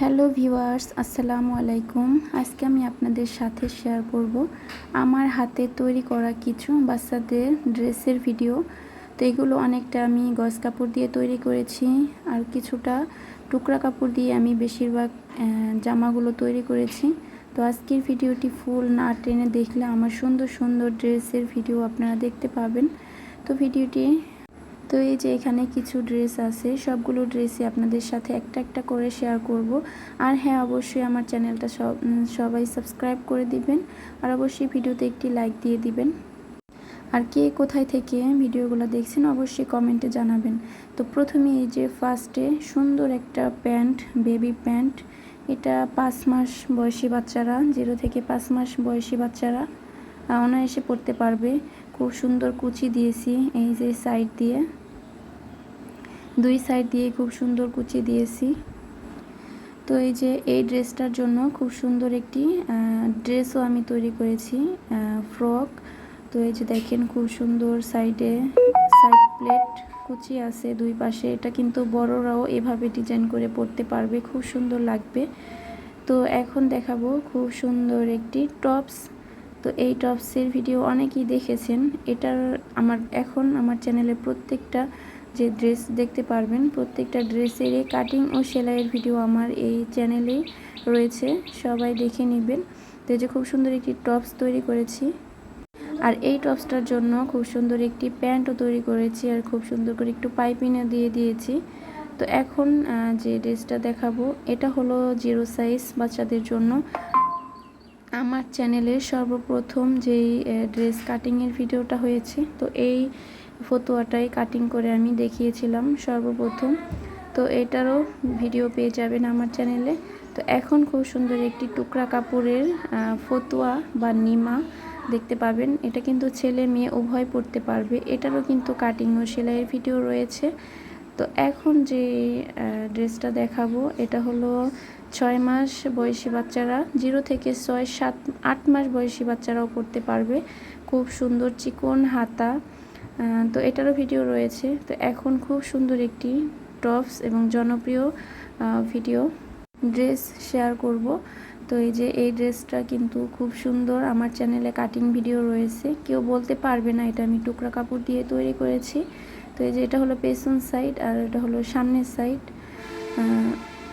Hello viewers, আসসালামু আলাইকুম। আজকে আমি আপনাদের সাথে শেয়ার করব আমার হাতে তৈরি করা কিছু বাচ্চাদের ড্রেসের ভিডিও। তো এগুলো অনেকটা আমি গজ কাপড় দিয়ে তৈরি করেছি, আর কিছুটা টুকরা কাপড় দিয়ে আমি বেশিরভাগ জামাগুলো তৈরি করেছি। তো আজকের ভিডিওটি ফুল না টেনে দেখলে আমার সুন্দর সুন্দর ড্রেসের ভিডিও আপনারা দেখতে পাবেন। তো ভিডিওটি এই যে এখানে কিছু ড্রেস আছে, সবগুলো ড্রেসই আপনাদের সাথে একটা একটা করে শেয়ার করব। আর হ্যাঁ, অবশ্যই আমার চ্যানেলটা সবাই সাবস্ক্রাইব করে দিবেন, আর অবশ্যই ভিডিওতে একটি লাইক দিয়ে দিবেন। আর কে কোথায় থেকে ভিডিওগুলো দেখছেন অবশ্যই কমেন্টে জানাবেন। তো প্রথমে এই যে ফার্স্টে সুন্দর একটা প্যান্ট, বেবি প্যান্ট। এটা 5 মাস বয়সী বাচ্চারা, 0 থেকে 5 মাস বয়সী বাচ্চারা অনায়াসে পরতে পারবে। খুব সুন্দর কুচি দিয়েছি, এই যে সাইড দিয়ে, দুই সাইড দিয়ে খুব সুন্দর কুচি দিয়েছি। তো এই যে এই ড্রেসটার জন্য খুব সুন্দর একটি ড্রেসও আমি তৈরি করেছি, ফ্রক। তো এই যে দেখেন খুব সুন্দর সাইডে সাইড প্লেট কুচি আছে দুই পাশে। এটা কিন্তু বড়রাও এভাবে ডিজাইন করে পরতে পারবে, খুব সুন্দর লাগবে। তো এখন দেখাবো খুব সুন্দর একটি টপস। তো এই টপসের ভিডিও অনেকেই দেখেছেন। এটার আমার চ্যানেলে প্রত্যেকটা যে ড্রেস দেখতে পারবেন, প্রত্যেকটা ড্রেসের কাটিং ও সেলাইয়ের ভিডিও আমার এই চ্যানেলেই রয়েছে, সবাই দেখে নেবেন। তো এই যে খুব সুন্দর একটি টপস তৈরি করেছি, আর এই টপসটার জন্য খুব সুন্দর একটি প্যান্টও তৈরি করেছি, আর খুব সুন্দর করে একটু পাইপিংও দিয়ে দিয়েছি। তো এখন যে ড্রেসটা দেখাবো এটা হলো 0 সাইজ বাচ্চাদের জন্য। আমার চ্যানেলের সর্বপ্রথম যেই ড্রেস কাটিংয়ের ভিডিওটা হয়েছে, তো এই ফতুয়াটাই কাটিং করে আমি দেখিয়েছিলাম সর্বপ্রথম। তো এটারও ভিডিও পেয়ে যাবেন আমার চ্যানেলে। তো এখন খুব সুন্দর একটি টুকরা কাপড়ের ফতুয়া বা নিমা দেখতে পাবেন। এটা কিন্তু ছেলে মেয়ে উভয় পরতে পারবে। এটারও কিন্তু কাটিং ও সেলাইয়ের ভিডিও রয়েছে। তো এখন যে ড্রেসটা দেখাবো এটা হলো 6 মাস বয়সী বাচ্চারা, 0 থেকে 6, 7, 8 মাস বয়সী বাচ্চারাও পরতে পারবে। খুব সুন্দর চিকন হাতা। তো এটারও ভিডিও রয়েছে। তো এখন খুব সুন্দর একটি টপস এবং জনপ্রিয় ভিডিও ড্রেস শেয়ার করব। তো এই যে এই ড্রেসটা কিন্তু খুব সুন্দর, আমার চ্যানেলে কাটিং ভিডিও রয়েছে, কেউ বলতে পারবে না এটা আমি টুকরা কাপড় দিয়ে তৈরি করেছি। তো এই যে এটা হলো পেছন সাইড, আর এটা হলো সামনের সাইড।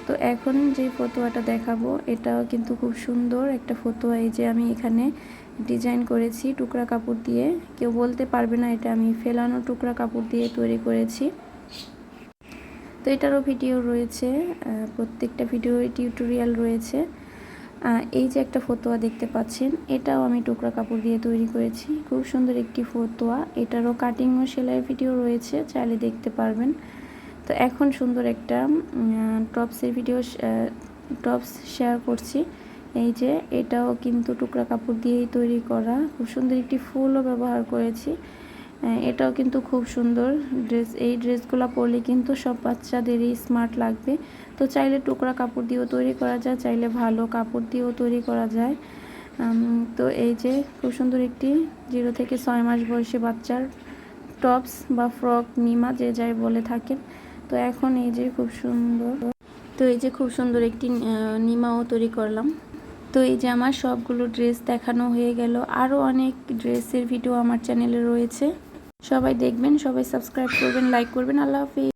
তো এখন যে ফতুয়াটা দেখাবো এটাও কিন্তু খুব সুন্দর একটা ফতুয়া। এই যে আমি এখানে ডিজাইন করেছি টুকরা কাপড় দিয়ে, কেউ বলতে পারবে না এটা আমি ফেলানো টুকরা কাপড় দিয়ে তৈরি করেছি। তো এটারও ভিডিও রয়েছে, প্রত্যেকটা ভিডিও টিউটোরিয়াল রয়েছে। এই যে একটা ফতুয়া দেখতে পাচ্ছেন, এটাও আমি টুকরা কাপড় দিয়ে তৈরি করেছি, খুব সুন্দর একটি ফতুয়া। এটারও কাটিং ও সেলাই ভিডিও রয়েছে, চাইলে দেখতে পারবেন। তো এখন সুন্দর একটা টপসের ভিডিও টপস শেয়ার করছি। এই যে এটাও কিন্তু টুকরা কাপড় দিয়েই তৈরি করা, খুব সুন্দর একটি ফুলও ব্যবহার করেছি। এটাও কিন্তু খুব সুন্দর ড্রেস। এই ড্রেসগুলো পরলে কিন্তু সব বাচ্চাদেরই স্মার্ট লাগবে। তো চাইলে টুকরা কাপড় দিয়েও তৈরি করা যায়, চাইলে ভালো কাপড় দিয়েও তৈরি করা যায়। তো এই যে খুব সুন্দর একটি 0 থেকে 6 মাস বয়সী বাচ্চার টপস বা ফ্রক, নিমা যে যাই বলে থাকেন। তো এখন এই যে খুব সুন্দর একটি নিমাও তৈরি করলাম। তো এই যে আমার সবগুলো ড্রেস দেখানো হয়ে গেল। আরও অনেক ড্রেসের ভিডিও আমার চ্যানেলে রয়েছে, সবাই দেখবেন, সবাই সাবস্ক্রাইব করবেন, লাইক করবেন। আল্লাহ হাফেজ।